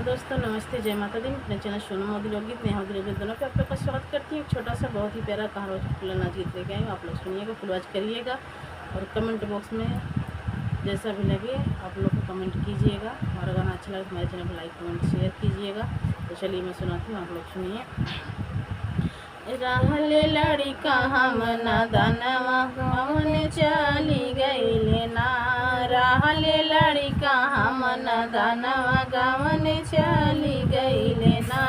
तो दोस्तों नमस्ते, जय माता दी। अपने चैनल सोनू मोदी लोकगीत नेहा मोदी लोकगीत दोनों पे आप लोग का स्वागत करती हूँ। छोटा सा बहुत ही प्यारा कहानी फुला नाच गीत लेके आई हूँ। आप लोग सुनिएगा, फुलवाच करिएगा और कमेंट बॉक्स में जैसा भी लगे आप लोग को कमेंट कीजिएगा। हमारा गाना अच्छा लगे तो मेरे चैनल को लाइक कमेंट शेयर कीजिएगा। तो चलिए मैं सुनाती हूँ, आप लोग सुनिए। रहले लड़का हम दानवा कौन चली गई ना, रहले लड़का हम दानवा गवन चली गई ना।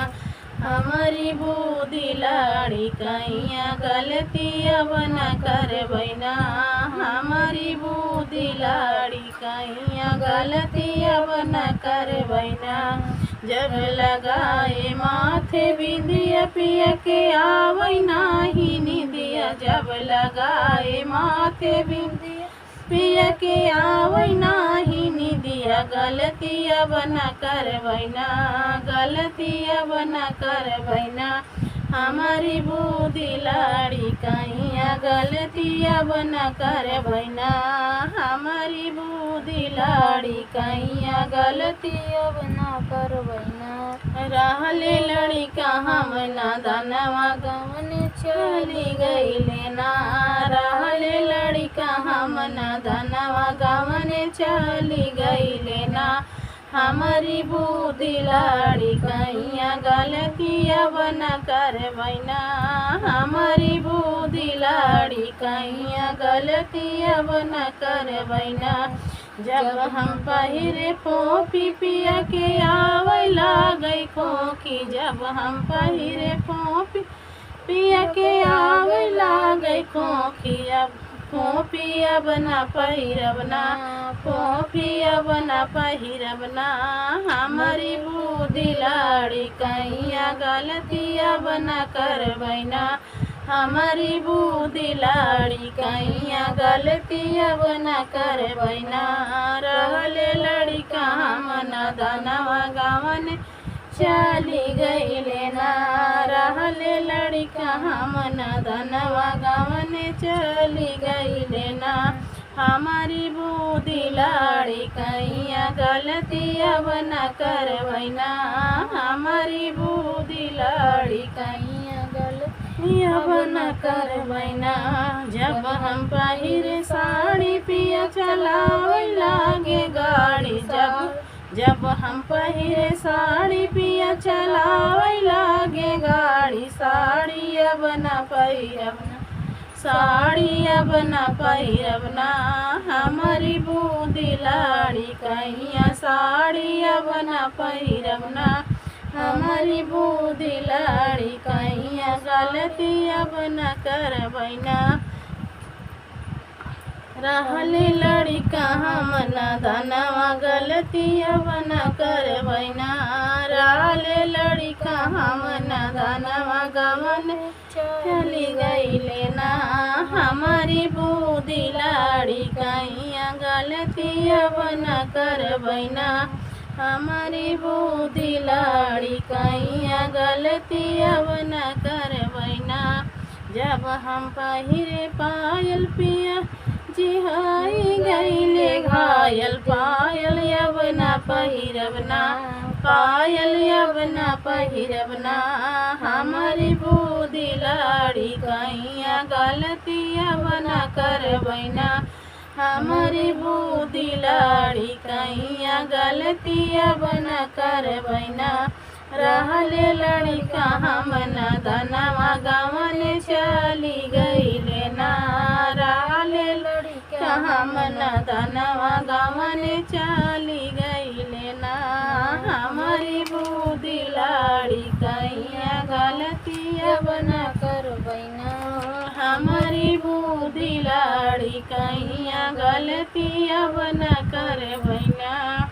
हमारी बूढ़ी लड़ी कैया गलती अब न करबै ना, हमारी बूढ़ी लड़ी कैया गलती अब न करबै ना। जब लगाए माथे बिंदिया पिया के आवै नाही निंदिया, जब लगाए माथे बिंदिया पिया के आवै नाही निंदिया। गलती अब न करबै ना, गलती अब न करबै ना। हमारी बूढ़ी लाड़ी कैया गलती अब न करबै ना, हमारी बूढ़ी लाड़ी कैया गलती अब न करबै ना। रहले लड़का हम दानवा गवन चली गईले ना, रहले लड़का हम दानवा गवन चली गईले ना। हमारी बूढ़ी लाड़ी कैया गलती अब न करबै ना, हमारी बूढ़ी लाड़ी कैया गलती अब न करबै ना। जब हम पहिरे पोपी पिया के आवै लागै खोखी, जब हम पहिरे पोपी पिया के आवै लागै खोखी। अब पोपी अब न पहिरब ना, पोपी अब न पहिरब ना। हमारी बूढ़ी लाड़ी कैया गलती अब न करबै ना, हमारी बूढ़ी लाड़ी कैया गलती अब न करबै ना। रहले लड़का हम दानवा गवन चली गईले ना, रहले लड़का हम दानवा गवन चली गईले ना। हमारी बूढ़ी लाड़ी कैया गलती अब न करबै ना, हमारी बूढ़ी लाड़ी कैया गलती अब न करबै ना। जब हम पहिरे साड़ी पिया चलावै लागे गाड़ी, जब हम पहिरे साड़ी पिया चलावै लागे गाड़ी। साड़ी अब न पहिरब ना, साड़ी अब न पहिरब ना। हमारी बूढ़ी लाड़ी कैया साड़ी अब न पहिरब ना, हमारी बूढ़ी लाड़ी कैया गलती अब न करबै ना। रहले लड़का हम दानवा गलती अब न करबै ना, रहले लड़का हम दानवा गवन चली गईले ना। हमारी बूढ़ी लाड़ी कैया गलती अब न करबै ना, हमारी बूढ़ी लाड़ी कैया गलती अब न करबै ना। जब हम पहिरे पायल पिया जिहाई गईले घायल, पायल अब न पहिरब ना, पायल अब न पहिरब ना। हमारी बूढ़ी लाड़ी कैया गलती अब न करबै ना, हमारी बूढ़ी लाड़ी कैया गलती अब न करबै ना। रहले लड़का हम दानवा गवन चली गईले ना, रहले लड़का हम दानवा गवन चली गईले ना। हमारी बूढ़ी लाड़ी कैया गलती अब न करबै ना, हमारी बूढ़ी लाड़ी कैया गलती अब न करबै ना।